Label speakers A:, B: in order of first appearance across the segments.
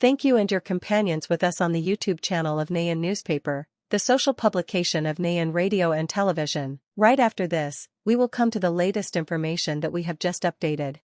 A: Thank you and your companions with us on the YouTube channel of Nghe An Newspaper, the social publication of Nghe An Radio and Television. Right after this, we will come to the latest information that we have just updated.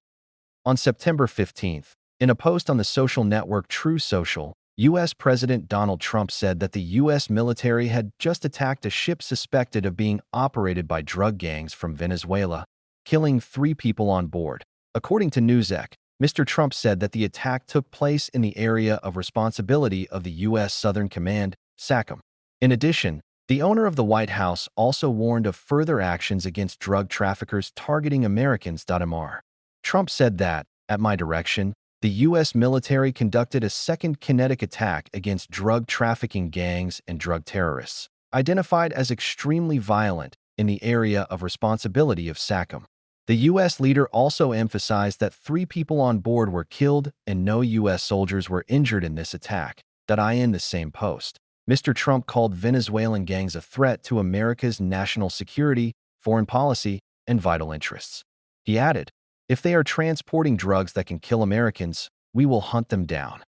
B: On September 15th, in a post on the social network True Social, U.S. President Donald Trump said that the U.S. military had just attacked a ship suspected of being operated by drug gangs from Venezuela, killing 3 people on board. According to Newsec, Mr. Trump said that the attack took place in the area of responsibility of the U.S. Southern Command, SACOM. In addition, the owner of the White House also warned of further actions against drug traffickers targeting Americans.mr. Trump said that, at my direction, the U.S. military conducted a second kinetic attack against drug trafficking gangs and drug terrorists, identified as extremely violent, in the area of responsibility of SACOM. The U.S. leader also emphasized that 3 people on board were killed and no U.S. soldiers were injured in this attack. In the same post, Mr. Trump called Venezuelan gangs a threat to America's national security, foreign policy, and vital interests. He added, "If they are transporting drugs that can kill Americans, we will hunt them down."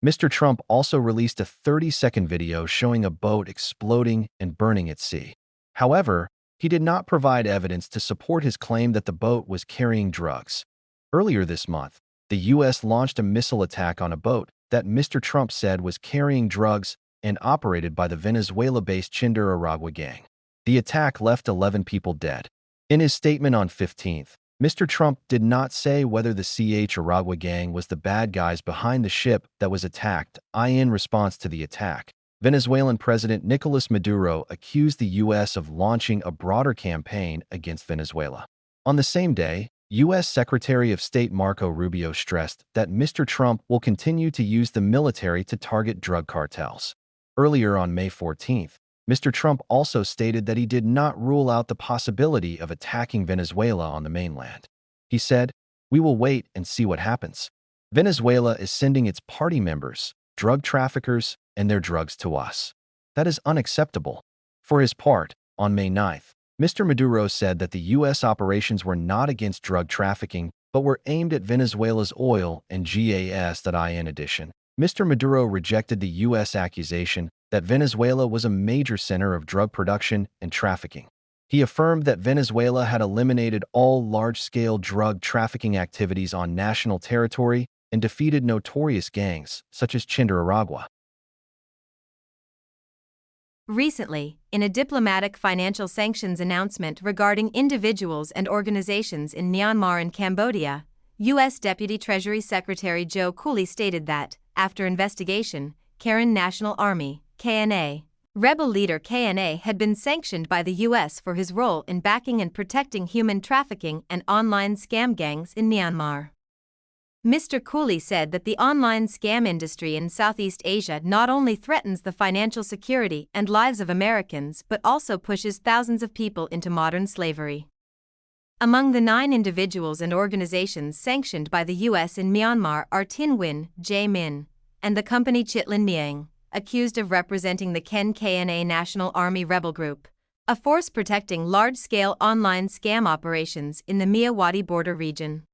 B: Mr. Trump also released a 30-second video showing a boat exploding and burning at sea. However, he did not provide evidence to support his claim that the boat was carrying drugs. Earlier this month, the U.S. launched a missile attack on a boat that Mr. Trump said was carrying drugs and operated by the Venezuela-based Chindur Aragua gang. The attack left 11 people dead. In his statement on 15th, Mr. Trump did not say whether the Aragua gang was the bad guys behind the ship that was attacked. In response to the attack, Venezuelan President Nicolas Maduro accused the U.S. of launching a broader campaign against Venezuela. On the same day, U.S. Secretary of State Marco Rubio stressed that Mr. Trump will continue to use the military to target drug cartels. Earlier on May 14th, Mr. Trump also stated that he did not rule out the possibility of attacking Venezuela on the mainland. He said, "We will wait and see what happens. Venezuela is sending its party members, drug traffickers, and their drugs to us. That is unacceptable." For his part, on May 9th, Mr. Maduro said that the U.S. operations were not against drug trafficking, but were aimed at Venezuela's oil and gas. In addition, Mr. Maduro rejected the U.S. accusation that Venezuela was a major center of drug production and trafficking. He affirmed that Venezuela had eliminated all large-scale drug trafficking activities on national territory and defeated notorious gangs, such as Chindur Aragua.
C: Recently, in a diplomatic financial sanctions announcement regarding individuals and organizations in Myanmar and Cambodia, U.S. Deputy Treasury Secretary Joe Cooley stated that, after investigation, Karen National Army, KNA, rebel leader KNA had been sanctioned by the U.S. for his role in backing and protecting human trafficking and online scam gangs in Myanmar. Mr. Cooley said that the online scam industry in Southeast Asia not only threatens the financial security and lives of Americans but also pushes thousands of people into modern slavery. Among the 9 individuals and organizations sanctioned by the U.S. in Myanmar are Tin Win, Jae Min, and the company Chitlin Miang, accused of representing the KNA National Army rebel group, a force protecting large-scale online scam operations in the Myawaddy border region.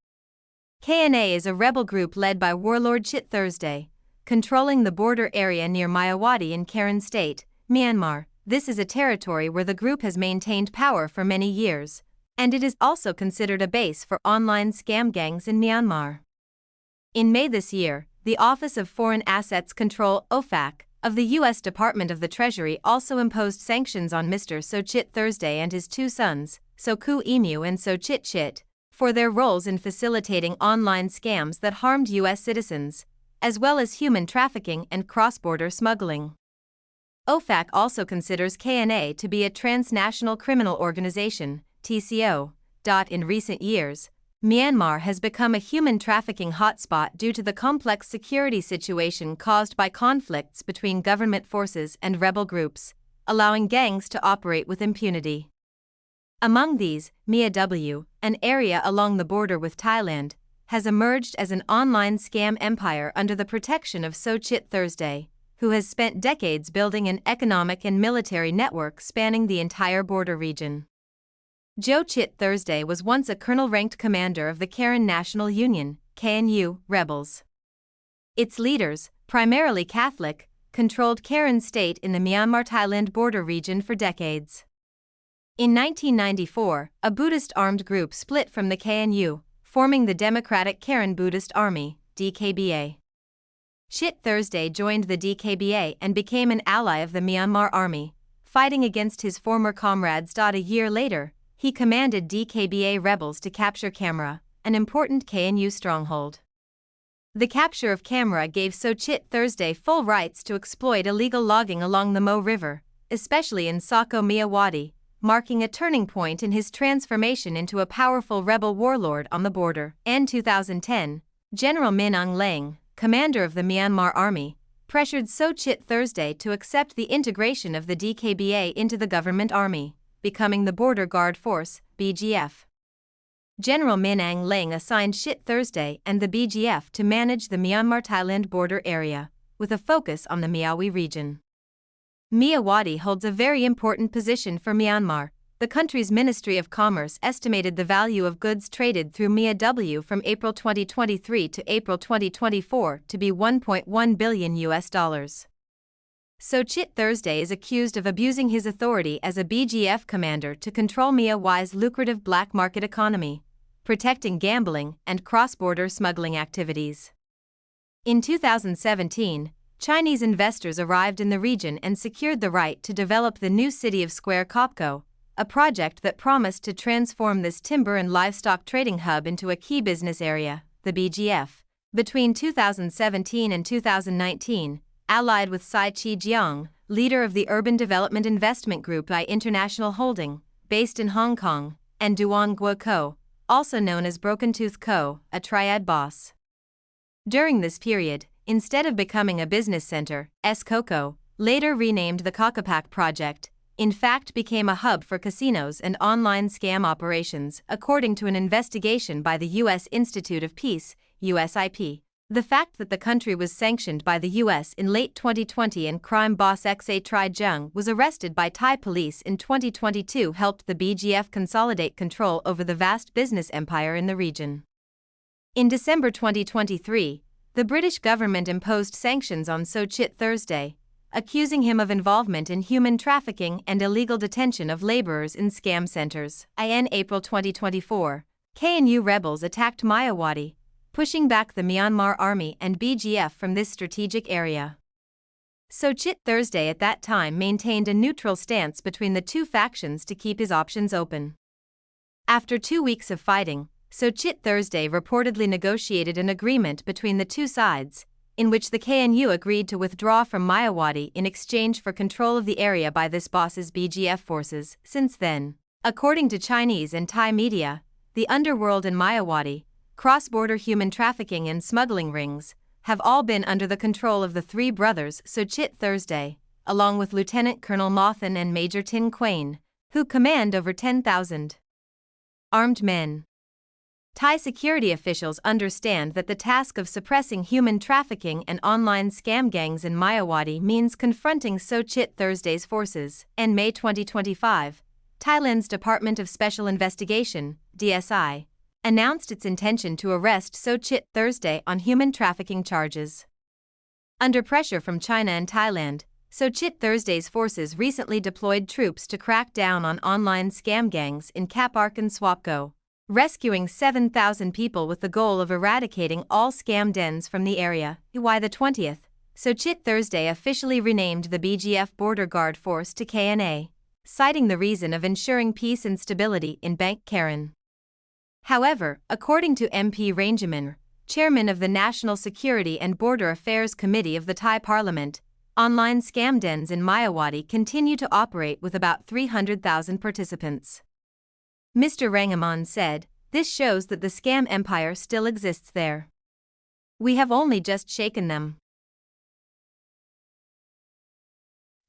C: KNA is a rebel group led by warlord Chit Thursday, controlling the border area near Myawaddy in Karen State, Myanmar. This is a territory where the group has maintained power for many years, and it is also considered a base for online scam gangs in Myanmar. In May this year, the Office of Foreign Assets Control (OFAC) of the U.S. Department of the Treasury also imposed sanctions on Mr. So Chit Thursday and his 2 sons, So Koo Emu and So Chit Chit, for their roles in facilitating online scams that harmed U.S. citizens, as well as human trafficking and cross-border smuggling. OFAC also considers KNA to be a transnational criminal organization, TCO. In recent years, Myanmar has become a human trafficking hotspot due to the complex security situation caused by conflicts between government forces and rebel groups, allowing gangs to operate with impunity. Among these, Mya W, an area along the border with Thailand, has emerged as an online scam empire under the protection of So Chit Thursday, who has spent decades building an economic and military network spanning the entire border region. Joe Chit Thursday was once a colonel-ranked commander of the Karen National Union, KNU, rebels. Its leaders, primarily Catholic, controlled Karen state in the Myanmar-Thailand border region for decades. In 1994, a Buddhist armed group split from the KNU, forming the Democratic Karen Buddhist Army, DKBA. Chit Thursday joined the DKBA and became an ally of the Myanmar Army, fighting against his former comrades. A year later, he commanded DKBA rebels to capture Camera, an important KNU stronghold. The capture of Camera gave Chit Thursday full rights to exploit illegal logging along the Mo River, especially in Sako Mia Wadi, marking a turning point in his transformation into a powerful rebel warlord on the border. In 2010, General Min Aung Hlaing, commander of the Myanmar Army, pressured Chit Thursday to accept the integration of the DKBA into the government army, becoming the Border Guard Force, BGF. General Min Aung Hlaing assigned Chit Thursday and the BGF to manage the Myanmar-Thailand border area, with a focus on the Miawi region. Mia Wadi holds a very important position for Myanmar. The country's Ministry of Commerce estimated the value of goods traded through Mia W from April 2023 to April 2024 to be $1.1 billion. Chit Thursday is accused of abusing his authority as a BGF commander to control Mia Y's lucrative black market economy, protecting gambling and cross-border smuggling activities. In 2017, Chinese investors arrived in the region and secured the right to develop the new city of Square Kopko, a project that promised to transform this timber and livestock trading hub into a key business area. The BGF, between 2017 and 2019, allied with Tsai Chi-jiang, leader of the Urban Development Investment Group by International Holding, based in Hong Kong, and Duan Guo Co., also known as Broken Tooth Co., a triad boss. During this period, instead of becoming a business center, S-Coco, later renamed the Kokapak Project, in fact became a hub for casinos and online scam operations, according to an investigation by the U.S. Institute of Peace, USIP. The fact that the country was sanctioned by the U.S. in late 2020 and crime boss Xa Tri Jung was arrested by Thai police in 2022 helped the BGF consolidate control over the vast business empire in the region. In December 2023, the British government imposed sanctions on Chit Thursday, accusing him of involvement in human trafficking and illegal detention of laborers in scam centers. In April 2024, KNU rebels attacked Mia Wadi, pushing back the Myanmar Army and BGF from this strategic area. Chit Thursday at that time maintained a neutral stance between the two factions to keep his options open. After 2 weeks of fighting, Chit Thursday reportedly negotiated an agreement between the two sides, in which the KNU agreed to withdraw from Mia Wadi in exchange for control of the area by this boss's BGF forces. Since then, according to Chinese and Thai media, the underworld in Mia Wadi, cross-border human trafficking and smuggling rings, have all been under the control of the three brothers Chit Thursday, along with Lieutenant Colonel Mothan and Major Tin Quain, who command over 10,000 armed men. Thai security officials understand that the task of suppressing human trafficking and online scam gangs in Mia Wadi means confronting Chit Thursday's forces. In May 2025, Thailand's Department of Special Investigation, DSI, announced its intention to arrest Chit Thursday on human trafficking charges. Under pressure from China and Thailand, Chit Thursday's forces recently deployed troops to crack down on online scam gangs in Kapark and Swapko, rescuing 7,000 people with the goal of eradicating all scam dens from the area. By the 20th, Chit Thursday officially renamed the BGF Border Guard Force to KNA, citing the reason of ensuring peace and stability in Bank Karen. However, according to MP Ranjaman, chairman of the National Security and Border Affairs Committee of the Thai Parliament, online scam dens in Mia Wadi continue to operate with about 300,000 participants. Mr. Rangaman said, "This shows that the scam empire still exists there. We have only just shaken them."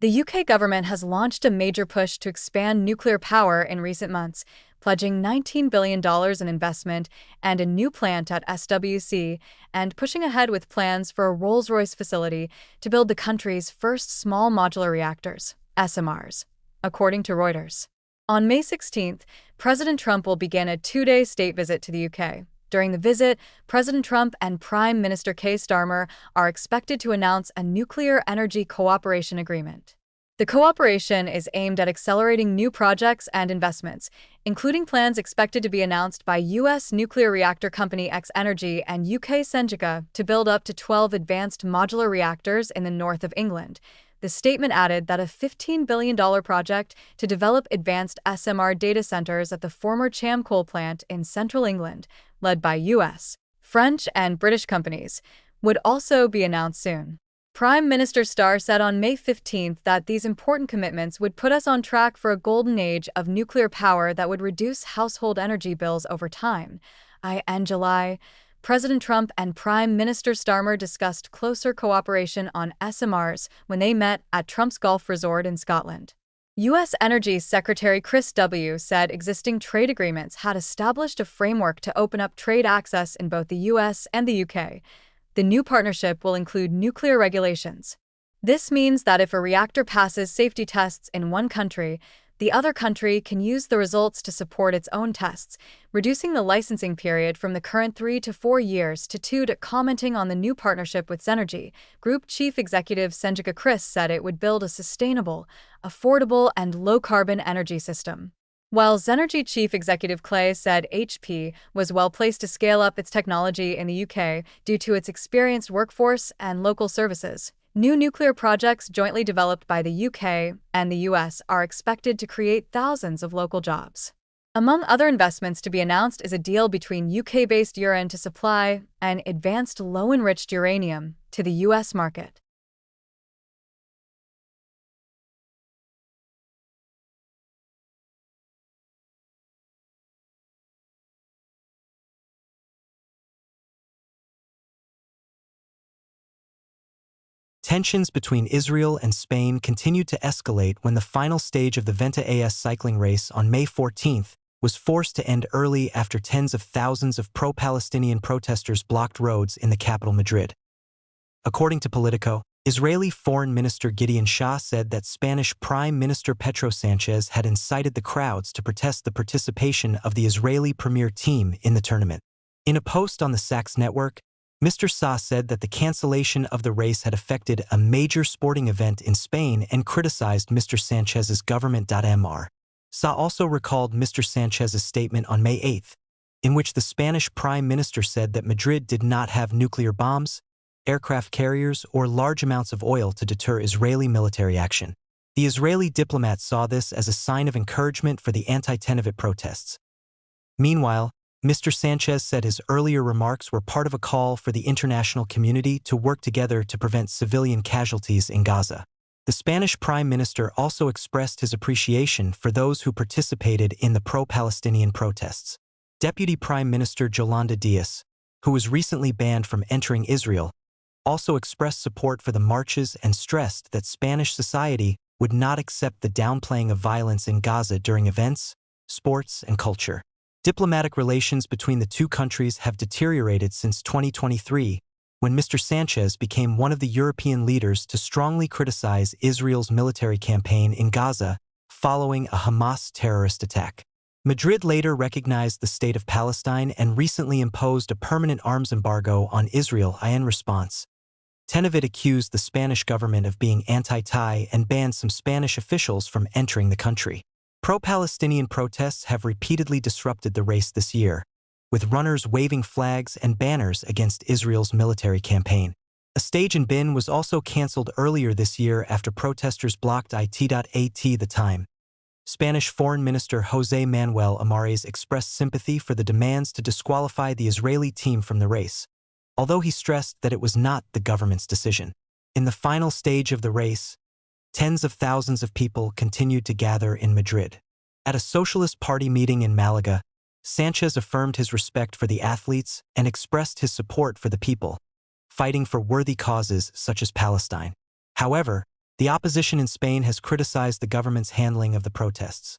D: The UK government has launched a major push to expand nuclear power in recent months, pledging $19 billion in investment and a new plant at SWC, and pushing ahead with plans for a Rolls-Royce facility to build the country's first small modular reactors, SMRs, according to Reuters. On May 16th, President Trump will begin a 2-day state visit to the UK. During the visit, President Trump and Prime Minister Keir Starmer are expected to announce a nuclear energy cooperation agreement. The cooperation is aimed at accelerating new projects and investments, including plans expected to be announced by U.S. nuclear reactor company X Energy and UK Senjica to build up to 12 advanced modular reactors in the north of England. The statement added that a $15 billion project to develop advanced SMR data centers at the former Cham coal plant in central England, led by U.S., French, and British companies, would also be announced soon. Prime Minister Starr said on May 15 that these important commitments would put us on track for a golden age of nuclear power that would reduce household energy bills over time. In July, President Trump and Prime Minister Starmer discussed closer cooperation on SMRs when they met at Trump's Golf Resort in Scotland. U.S. Energy Secretary Chris W. said existing trade agreements had established a framework to open up trade access in both the U.S. and the U.K. The new partnership will include nuclear regulations. This means that if a reactor passes safety tests in one country, the other country can use the results to support its own tests, reducing the licensing period from the current 3 to 4 years to 2. Commenting on the new partnership with Zenergy, Group Chief Executive Senjica Chris said it would build a sustainable, affordable, and low-carbon energy system. While Zenergy Chief Executive Clay said HP was well-placed to scale up its technology in the UK due to its experienced workforce and local services, new nuclear projects jointly developed by the UK and the US are expected to create thousands of local jobs. Among other investments to be announced is a deal between UK-based Uran to supply an advanced low-enriched uranium to the US market.
E: Tensions between Israel and Spain continued to escalate when the final stage of the Venta AS cycling race on May 14 was forced to end early after tens of thousands of pro-Palestinian protesters blocked roads in the capital Madrid. According to Politico, Israeli Foreign Minister Gideon Shah said that Spanish Prime Minister Pedro Sanchez had incited the crowds to protest the participation of the Israeli premier team in the tournament. In a post on the Saks network, Mr. Shah said that the cancellation of the race had affected a major sporting event in Spain and criticized Mr. Sanchez's government. Mr. Shah also recalled Mr. Sanchez's statement on May 8, in which the Spanish Prime Minister said that Madrid did not have nuclear bombs, aircraft carriers, or large amounts of oil to deter Israeli military action. The Israeli diplomat saw this as a sign of encouragement for the anti-Tenevit protests. Meanwhile, Mr. Sanchez said his earlier remarks were part of a call for the international community to work together to prevent civilian casualties in Gaza. The Spanish Prime Minister also expressed his appreciation for those who participated in the pro-Palestinian protests. Deputy Prime Minister Yolanda Díaz, who was recently banned from entering Israel, also expressed support for the marches and stressed that Spanish society would not accept the downplaying of violence in Gaza during events, sports, and culture. Diplomatic relations between the two countries have deteriorated since 2023, when Mr. Sanchez became one of the European leaders to strongly criticize Israel's military campaign in Gaza following a Hamas terrorist attack. Madrid later recognized the State of Palestine and recently imposed a permanent arms embargo on Israel in response. Tenevit accused the Spanish government of being anti-Thai and banned some Spanish officials from entering the country. Pro-Palestinian protests have repeatedly disrupted the race this year, with runners waving flags and banners against Israel's military campaign. A stage in Bin was also cancelled earlier this year after protesters blocked it.at. The time. Spanish Foreign Minister José Manuel Amares expressed sympathy for the demands to disqualify the Israeli team from the race, although he stressed that it was not the government's decision. In the final stage of the race, tens of thousands of people continued to gather in Madrid. At a Socialist Party meeting in Malaga, Sanchez affirmed his respect for the athletes and expressed his support for the people, fighting for worthy causes such as Palestine. However, the opposition in Spain has criticized the government's handling of the protests.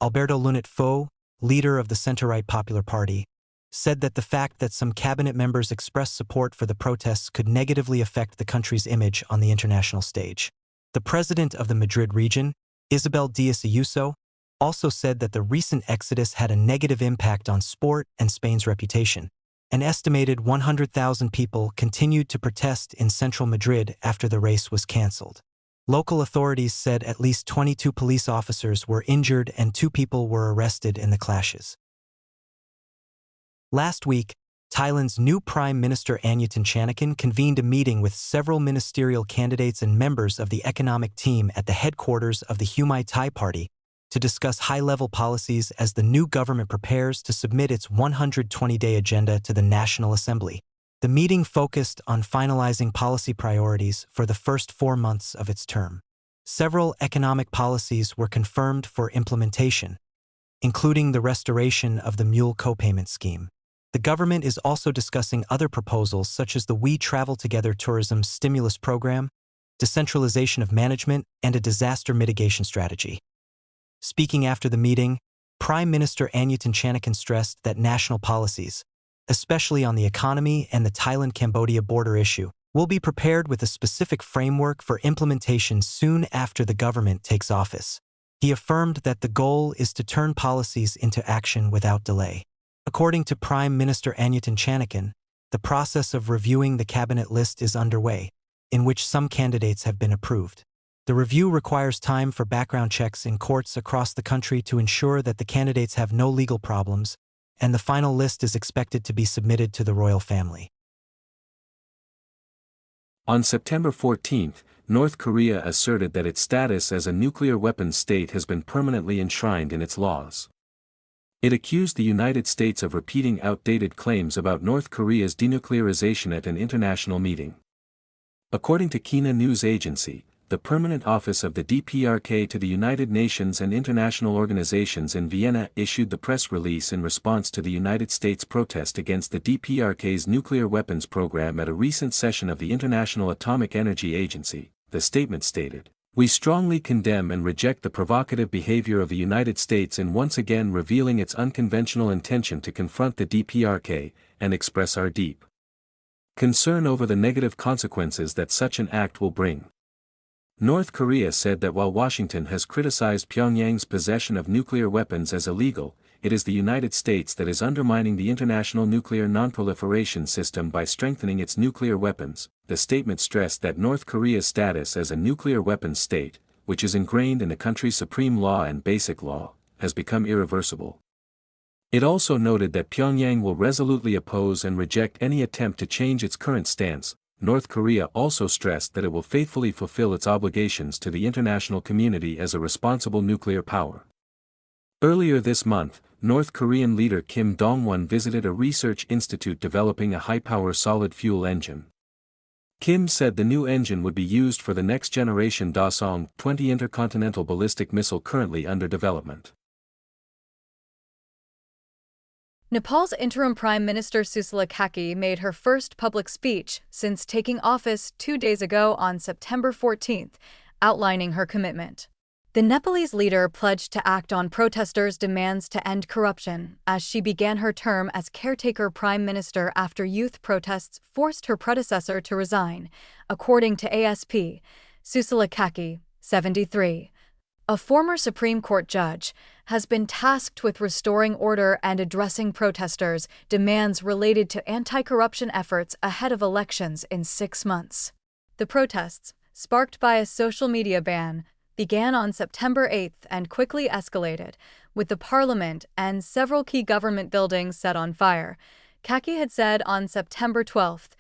E: Alberto Lunet Fo, leader of the center-right Popular Party, said that the fact that some cabinet members expressed support for the protests could negatively affect the country's image on the international stage. The president of the Madrid region, Isabel Díaz Ayuso, also said that the recent exodus had a negative impact on sport and Spain's reputation. An estimated 100,000 people continued to protest in central Madrid after the race was cancelled. Local authorities said at least 22 police officers were injured and 2 people were arrested in the clashes. Last week, Thailand's new Prime Minister Anyutin Chanakan convened a meeting with several ministerial candidates and members of the economic team at the headquarters of the Humai Thai Party to discuss high-level policies as the new government prepares to submit its 120-day agenda to the National Assembly. The meeting focused on finalizing policy priorities for the first 4 months of its term. Several economic policies were confirmed for implementation, including the restoration of the mule co-payment scheme. The government is also discussing other proposals such as the We Travel Together tourism stimulus program, decentralization of management, and a disaster mitigation strategy. Speaking after the meeting, Prime Minister Anyutin Chanakan stressed that national policies, especially on the economy and the Thailand-Cambodia border issue, will be prepared with a specific framework for implementation soon after the government takes office. He affirmed that the goal is to turn policies into action without delay. According to Prime Minister Anyutin Chanakan, the process of reviewing the cabinet list is underway, in which some candidates have been approved. The review requires time for background checks in courts across the country to ensure that the candidates have no legal problems, and the final list is expected to be submitted to the royal family.
F: On September 14, North Korea asserted that its status as a nuclear weapons state has been permanently enshrined in its laws. It accused the United States of repeating outdated claims about North Korea's denuclearization at an international meeting. According to Nghe An News Agency, the permanent office of the DPRK to the United Nations and international organizations in Vienna issued the press release in response to the United States' protest against the DPRK's nuclear weapons program at a recent session of the International Atomic Energy Agency. The statement stated, "We strongly condemn and reject the provocative behavior of the United States in once again revealing its unconventional intention to confront the DPRK, and express our deep concern over the negative consequences that such an act will bring." North Korea said that while Washington has criticized Pyongyang's possession of nuclear weapons as illegal, it is the United States that is undermining the international nuclear nonproliferation system by strengthening its nuclear weapons. The statement stressed that North Korea's status as a nuclear weapons state, which is ingrained in the country's supreme law and basic law, has become irreversible. It also noted that Pyongyang will resolutely oppose and reject any attempt to change its current stance. North Korea also stressed that it will faithfully fulfill its obligations to the international community as a responsible nuclear power. Earlier this month, North Korean leader Kim Dong-won visited a research institute developing a high-power solid-fuel engine. Kim said the new engine would be used for the next-generation Dasong-20 intercontinental ballistic missile currently under development.
D: Nepal's interim Prime Minister Susila Kaki made her first public speech since taking office 2 days ago on September 14th, outlining her commitment. The Nepalese leader pledged to act on protesters' demands to end corruption as she began her term as caretaker prime minister after youth protests forced her predecessor to resign, according to ASP. Susila Kaki, 73, a former Supreme Court judge, has been tasked with restoring order and addressing protesters' demands related to anti-corruption efforts ahead of elections in 6 months. The protests, sparked by a social media ban, began on September 8th and quickly escalated, with the parliament and several key government buildings set on fire. Kaki had said on September 12th,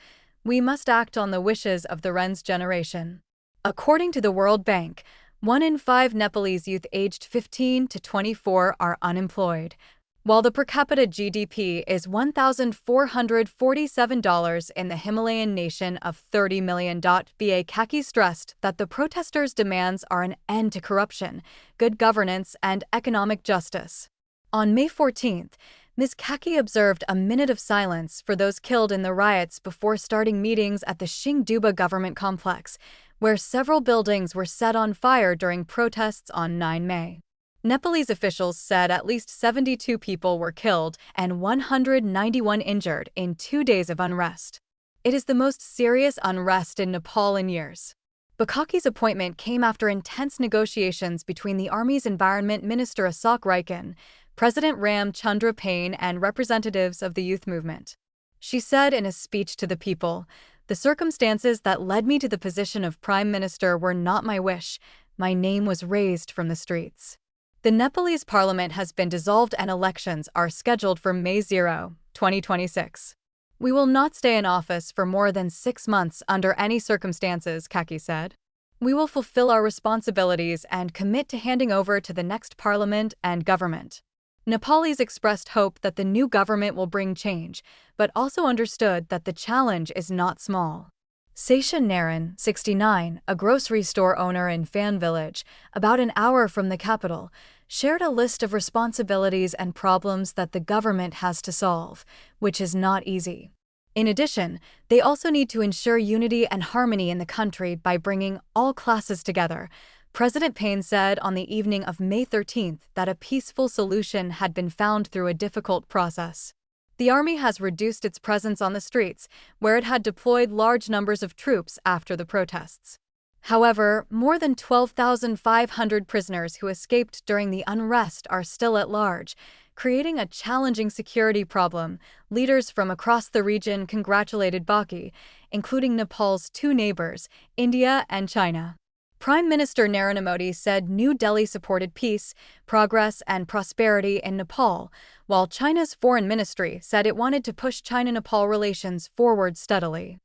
D: "We must act on the wishes of the Ren's generation." According to the World Bank, 1 in 5 Nepalese youth aged 15 to 24 are unemployed, while the per capita GDP is $1,447 in the Himalayan nation of $30 million. BA Kaki stressed that the protesters' demands are an end to corruption, good governance, and economic justice. On May 14th, Ms. Kaki observed a minute of silence for those killed in the riots before starting meetings at the Shingduba government complex, where several buildings were set on fire during protests on 9 May. Nepalese officials said at least 72 people were killed and 191 injured in 2 days of unrest. It is the most serious unrest in Nepal in years. Bukaki's appointment came after intense negotiations between the Army's Environment Minister Asak Raikan, President Ram Chandra Paine, and representatives of the youth movement. She said in a speech to the people, "The circumstances that led me to the position of Prime Minister were not my wish. My name was raised from the streets." The Nepalese parliament has been dissolved and elections are scheduled for May 0, 2026. "We will not stay in office for more than 6 months under any circumstances," Kaki said. "We will fulfill our responsibilities and commit to handing over to the next parliament and government." Nepalese expressed hope that the new government will bring change, but also understood that the challenge is not small. Sasha Naran, 69, a grocery store owner in Fan Village, about an hour from the capital, shared a list of responsibilities and problems that the government has to solve, which is not easy. In addition, they also need to ensure unity and harmony in the country by bringing all classes together. President Paine said on the evening of May 13 that a peaceful solution had been found through a difficult process. The army has reduced its presence on the streets, where it had deployed large numbers of troops after the protests. However, more than 12,500 prisoners who escaped during the unrest are still at large, creating a challenging security problem. Leaders from across the region congratulated Baki, including Nepal's 2 neighbors, India and China. Prime Minister Narendra Modi said New Delhi supported peace, progress, and prosperity in Nepal, while China's foreign ministry said it wanted to push China-Nepal relations forward steadily.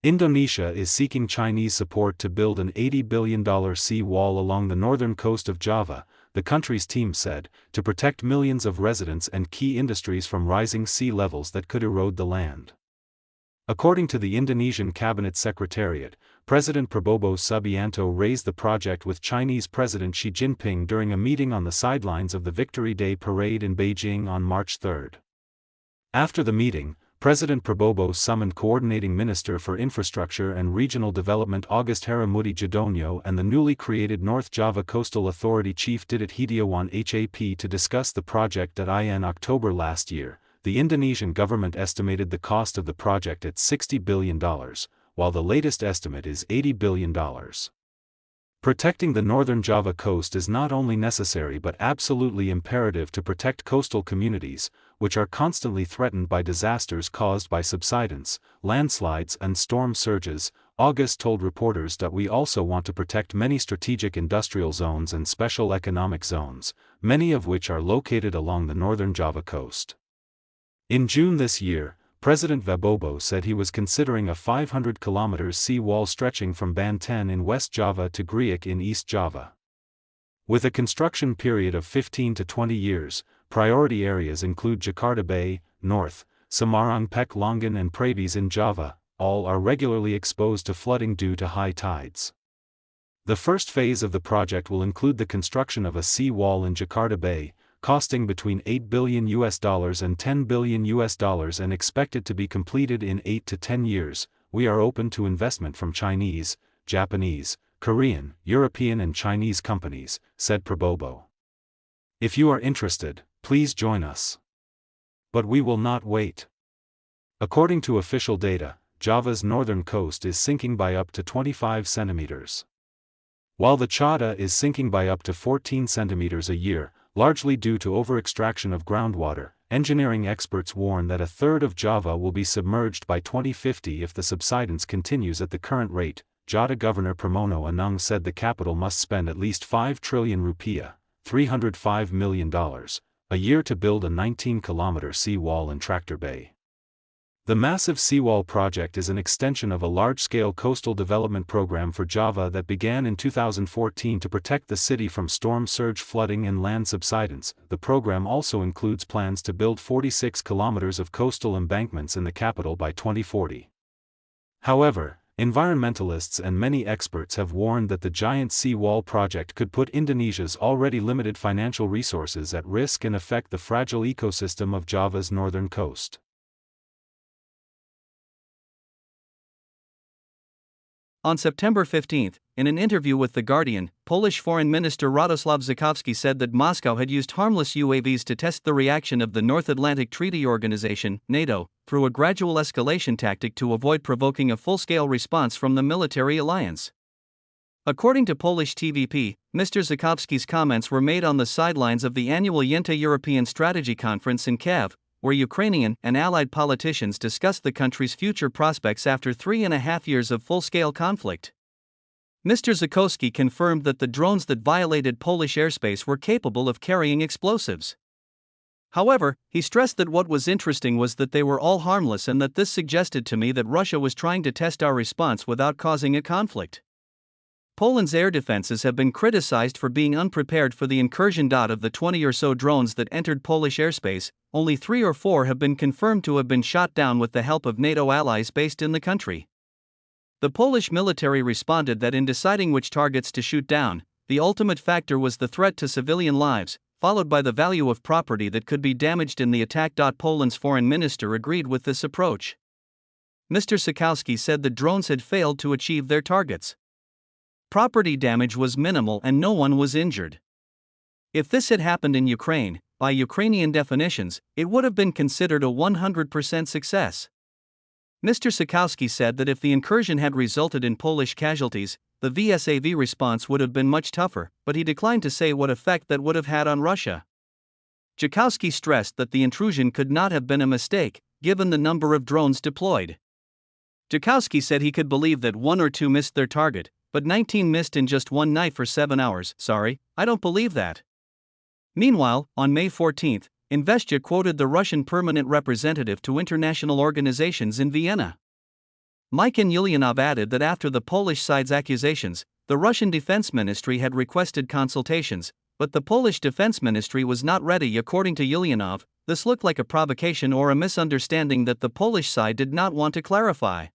F: Indonesia is seeking Chinese support to build an $80 billion sea wall along the northern coast of Java, the country's team said, to protect millions of residents and key industries from rising sea levels that could erode the land. According to the Indonesian Cabinet Secretariat, President Prabowo Subianto raised the project with Chinese President Xi Jinping during a meeting on the sidelines of the Victory Day parade in Beijing on March 3. After the meeting, President Prabowo summoned Coordinating Minister for Infrastructure and Regional Development August Haramudi Jadonyo and the newly created North Java Coastal Authority Chief Didit Hidayat HAP to discuss the project in October last year. The Indonesian government estimated the cost of the project at $60 billion, while the latest estimate is $80 billion. Protecting the northern Java coast is not only necessary but absolutely imperative to protect coastal communities, which are constantly threatened by disasters caused by subsidence, landslides and storm surges. August told reporters that we also want to protect many strategic industrial zones and special economic zones, many of which are located along the northern Java coast. In June this year, President Prabowo said he was considering a 500-kilometer sea wall stretching from Banten in West Java to Griak in East Java. With a construction period of 15 to 20 years, priority areas include Jakarta Bay, North, Semarang Pekalongan and Pravis in Java. All are regularly exposed to flooding due to high tides. The first phase of the project will include the construction of a sea wall in Jakarta Bay, costing between $8 billion and $10 billion and expected to be completed in 8 to 10 years. We are open to investment from Chinese, Japanese, Korean, European and Chinese companies, said Prabowo. If you are interested, please join us. But we will not wait. According to official data, Java's northern coast is sinking by up to 25 centimeters. While the Chada is sinking by up to 14 centimeters a year, largely due to overextraction of groundwater, engineering experts warn that a third of Java will be submerged by 2050 if the subsidence continues at the current rate. Jada Governor Pramono Anung said the capital must spend at least 5 trillion rupiah, $305 million, a year to build a 19-kilometer seawall in Tractor Bay. The massive seawall project is an extension of a large-scale coastal development program for Java that began in 2014 to protect the city from storm surge flooding and land subsidence. The program also includes plans to build 46 kilometers of coastal embankments in the capital by 2040. However, environmentalists and many experts have warned that the giant seawall project could put Indonesia's already limited financial resources at risk and affect the fragile ecosystem of Java's northern coast.
G: On September 15, in an interview with The Guardian, Polish Foreign Minister Radoslaw Sikorski said that Moscow had used harmless UAVs to test the reaction of the North Atlantic Treaty Organization, NATO, through a gradual escalation tactic to avoid provoking a full-scale response from the military alliance. According to Polish TVP, Mr. Sikorski's comments were made on the sidelines of the annual Yenta European Strategy Conference in Kiev, where Ukrainian and allied politicians discussed the country's future prospects after 3.5 years of full-scale conflict. Mr. Sikorski confirmed that the drones that violated Polish airspace were capable of carrying explosives. However, he stressed that what was interesting was that they were all harmless and that this suggested to me that Russia was trying to test our response without causing a conflict. Poland's air defenses have been criticized for being unprepared for the incursion. Of the 20 or so drones that entered Polish airspace, only 3 or 4 have been confirmed to have been shot down with the help of NATO allies based in the country. The Polish military responded that in deciding which targets to shoot down, the ultimate factor was the threat to civilian lives, followed by the value of property that could be damaged in the attack. Poland's foreign minister agreed with this approach. Mr. Sikorski said the drones had failed to achieve their targets. Property damage was minimal and no one was injured. If this had happened in Ukraine, by Ukrainian definitions, it would have been considered a 100% success. Mr. Sikorski said that if the incursion had resulted in Polish casualties, the VSAV response would have been much tougher, but he declined to say what effect that would have had on Russia. Sikorski stressed that the intrusion could not have been a mistake, given the number of drones deployed. Sikorski said he could believe that 1 or 2 missed their target, but 19 missed in just one night for 7 hours. Sorry, I don't believe that. Meanwhile, on May 14, Investia quoted the Russian permanent representative to international organizations in Vienna. Mikhail Ulyanov added that after the Polish side's accusations, the Russian Defense Ministry had requested consultations, but the Polish Defense Ministry was not ready. According to Ulyanov, this looked like a provocation or a misunderstanding that the Polish side did not want to clarify.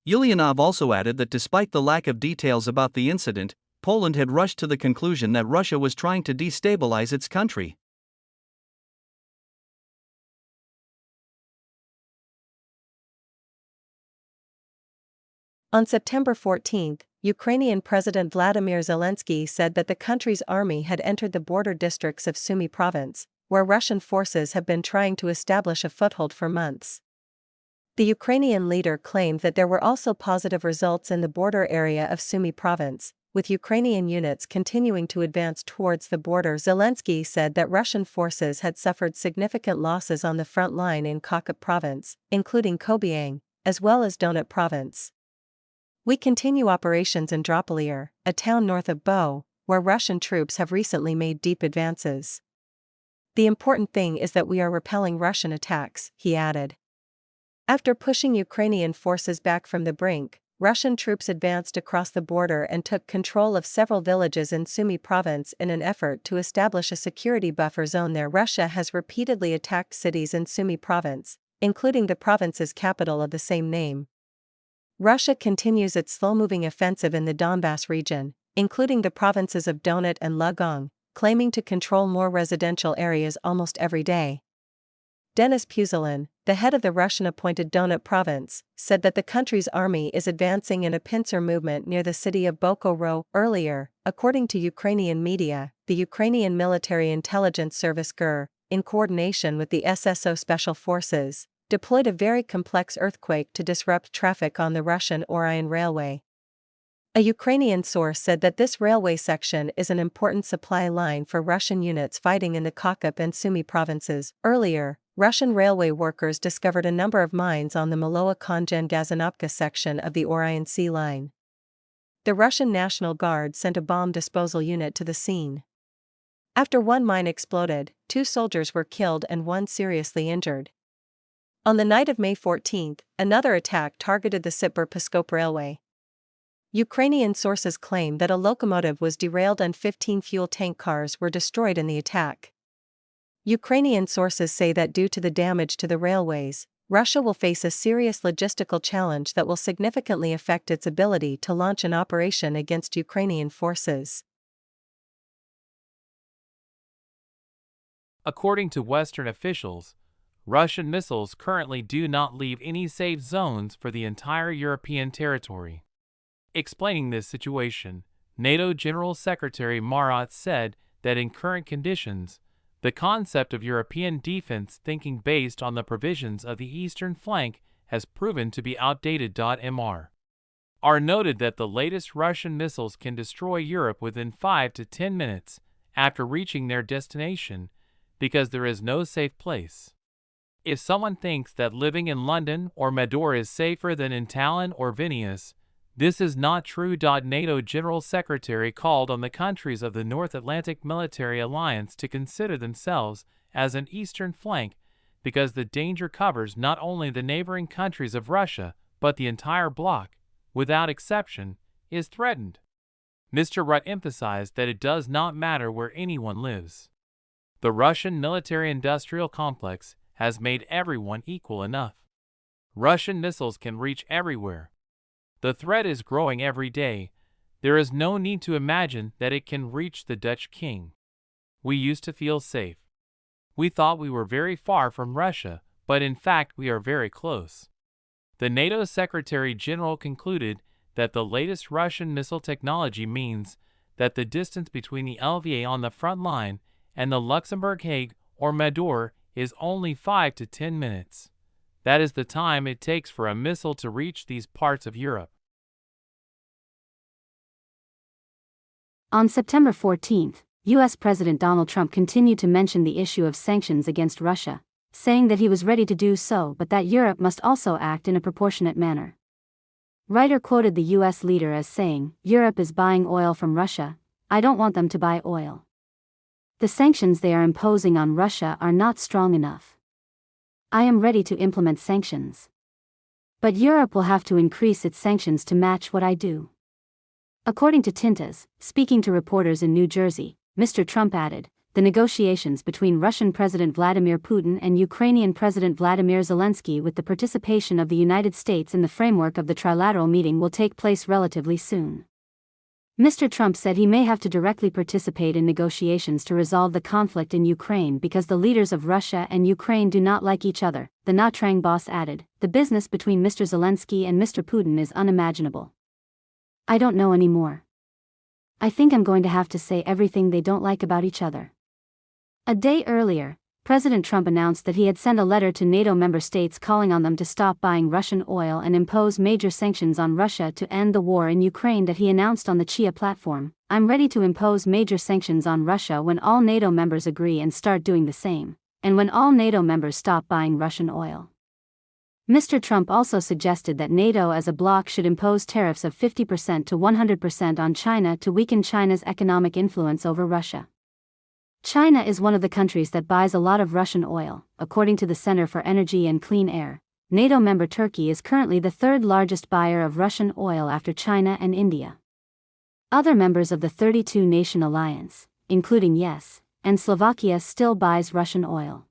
G: Ulyanov also added that despite the lack of details about the incident, Poland had rushed to the conclusion that Russia was trying to destabilize its country.
A: On September 14, Ukrainian President Vladimir Zelensky said that the country's army had entered the border districts of Sumy province, where Russian forces have been trying to establish a foothold for months. The Ukrainian leader claimed that there were also positive results in the border area of Sumy province, with Ukrainian units continuing to advance towards the border. Zelensky said that Russian forces had suffered significant losses on the front line in Caracas province, including Kobyang, as well as Donetsk province. We continue operations in Dropalier, a town north of Bo, where Russian troops have recently made deep advances. The important thing is that we are repelling Russian attacks, he added. After pushing Ukrainian forces back from the brink, Russian troops advanced across the border and took control of several villages in Sumy province in an effort to establish a security buffer zone there. Russia has repeatedly attacked cities in Sumy province, including the province's capital of the same name. Russia continues its slow-moving offensive in the Donbas region, including the provinces of Donetsk and Lugansk, claiming to control more residential areas almost every day. Denis Pushilin, the head of the Russian-appointed Donetsk province, said that the country's army is advancing in a pincer movement near the city of Bokhoro. Earlier, according to Ukrainian media, the Ukrainian Military Intelligence Service GUR, in coordination with the SSO Special Forces, deployed a very complex earthquake to disrupt traffic on the Russian Orion Railway. A Ukrainian source said that this railway section is an important supply line for Russian units fighting in the Caracas and Sumy provinces. Earlier, Russian railway workers discovered a number of mines on the Maloa-Kongen-Gazinovka section of the Orion Sea Line. The Russian National Guard sent a bomb disposal unit to the scene. After one mine exploded, 2 soldiers were killed and 1 seriously injured. On the night of May 14, another attack targeted the Sibir-Pskov Railway. Ukrainian sources claim that a locomotive was derailed and 15 fuel tank cars were destroyed in the attack. Ukrainian sources say that due to the damage to the railways, Russia will face a serious logistical challenge that will significantly affect its ability to launch an operation against Ukrainian forces.
H: According to Western officials, Russian missiles currently do not leave any safe zones for the entire European territory. Explaining this situation, NATO General Secretary Marat said that in current conditions, the concept of European defense thinking based on the provisions of the eastern flank has proven to be outdated. Mr. R noted that the latest Russian missiles can destroy Europe within 5 to 10 minutes after reaching their destination because there is no safe place. If someone thinks that living in London or Madrid is safer than in Tallinn or Vilnius, this is not true. NATO General Secretary called on the countries of the North Atlantic Military Alliance to consider themselves as an eastern flank because the danger covers not only the neighboring countries of Russia but the entire bloc, without exception, is threatened. Mr. Rutte emphasized that it does not matter where anyone lives. The Russian military-industrial complex has made everyone equal enough. Russian missiles can reach everywhere. The threat is growing every day. There is no need to imagine that it can reach the Dutch king. We used to feel safe. We thought we were very far from Russia, but in fact we are very close. The NATO Secretary General concluded that the latest Russian missile technology means that the distance between the LVA on the front line and the Luxembourg Hague or Madrid is only 5 to 10 minutes. That is the time it takes for a missile to reach these parts of Europe.
I: On September 14, U.S. President Donald Trump continued to mention the issue of sanctions against Russia, saying that he was ready to do so but that Europe must also act in a proportionate manner. Reuters quoted the U.S. leader as saying, "Europe is buying oil from Russia. I don't want them to buy oil. The sanctions they are imposing on Russia are not strong enough. I am ready to implement sanctions. But Europe will have to increase its sanctions to match what I do." According to Tintas, speaking to reporters in New Jersey, Mr. Trump added, "The negotiations between Russian President Vladimir Putin and Ukrainian President Vladimir Zelensky with the participation of the United States in the framework of the trilateral meeting will take place relatively soon." Mr. Trump said he may have to directly participate in negotiations to resolve the conflict in Ukraine because the leaders of Russia and Ukraine do not like each other. The Nha Trang boss added, "The business between Mr. Zelensky and Mr. Putin is unimaginable. I don't know anymore. I think I'm going to have to say everything they don't like about each other." A day earlier, President Trump announced that he had sent a letter to NATO member states calling on them to stop buying Russian oil and impose major sanctions on Russia to end the war in Ukraine that he announced on the Chia platform. "I'm ready to impose major sanctions on Russia when all NATO members agree and start doing the same, and when all NATO members stop buying Russian oil." Mr. Trump also suggested that NATO as a bloc should impose tariffs of 50% to 100% on China to weaken China's economic influence over Russia. China is one of the countries that buys a lot of Russian oil, according to the Center for Energy and Clean Air. NATO member Turkey is currently the third largest buyer of Russian oil after China and India. Other members of the 32-nation alliance, including yes, and Slovakia still buys Russian oil.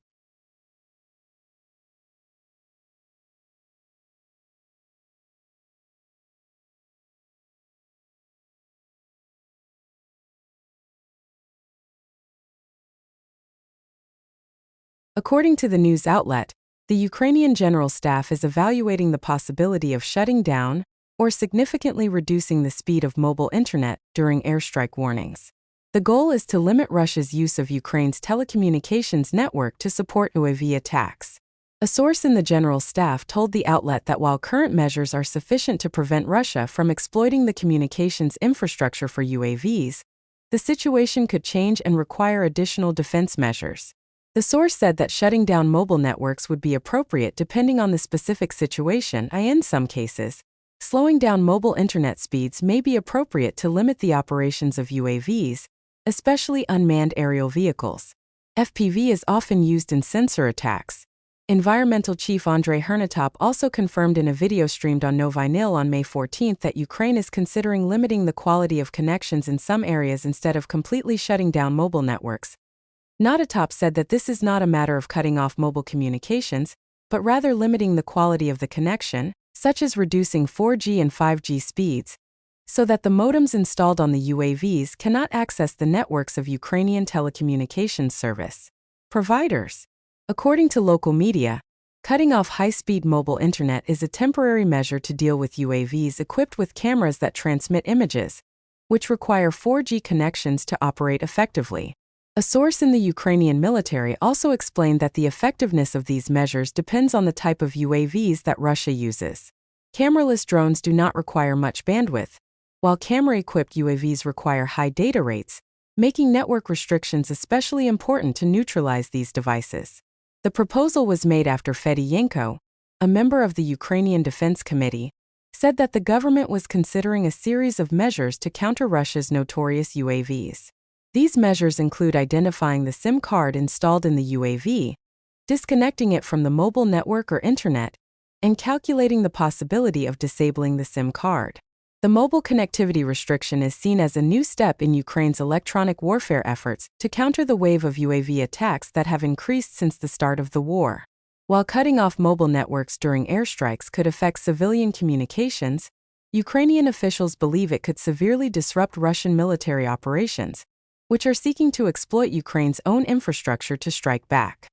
J: According to the news outlet, the Ukrainian General Staff is evaluating the possibility of shutting down or significantly reducing the speed of mobile internet during airstrike warnings. The goal is to limit Russia's use of Ukraine's telecommunications network to support UAV attacks. A source in the General Staff told the outlet that while current measures are sufficient to prevent Russia from exploiting the communications infrastructure for UAVs, the situation could change and require additional defense measures. The source said that shutting down mobile networks would be appropriate depending on the specific situation, and in some cases, slowing down mobile internet speeds may be appropriate to limit the operations of UAVs, especially unmanned aerial vehicles. FPV is often used in sensor attacks. Environmental Chief Andrei Hernatop also confirmed in a video streamed on Novinil on May 14 that Ukraine is considering limiting the quality of connections in some areas instead of completely shutting down mobile networks. Hernatop said that this is not a matter of cutting off mobile communications, but rather limiting the quality of the connection, such as reducing 4G and 5G speeds, so that the modems installed on the UAVs cannot access the networks of Ukrainian telecommunications service providers. According to local media, Cutting off high-speed mobile internet is a temporary measure to deal with UAVs equipped with cameras that transmit images, which require 4G connections to operate effectively. A source in the Ukrainian military also explained that the effectiveness of these measures depends on the type of UAVs that Russia uses. Cameraless drones do not require much bandwidth, while camera-equipped UAVs require high data rates, making network restrictions especially important to neutralize these devices. The proposal was made after Fedyenko, a member of the Ukrainian Defense Committee, said that the government was considering a series of measures to counter Russia's notorious UAVs. These measures include identifying the SIM card installed in the UAV, disconnecting it from the mobile network or internet, and calculating the possibility of disabling the SIM card. The mobile connectivity restriction is seen as a new step in Ukraine's electronic warfare efforts to counter the wave of UAV attacks that have increased since the start of the war. While cutting off mobile networks during airstrikes could affect civilian communications, Ukrainian officials believe it could severely disrupt Russian military operations, which are seeking to exploit Ukraine's own infrastructure to strike back.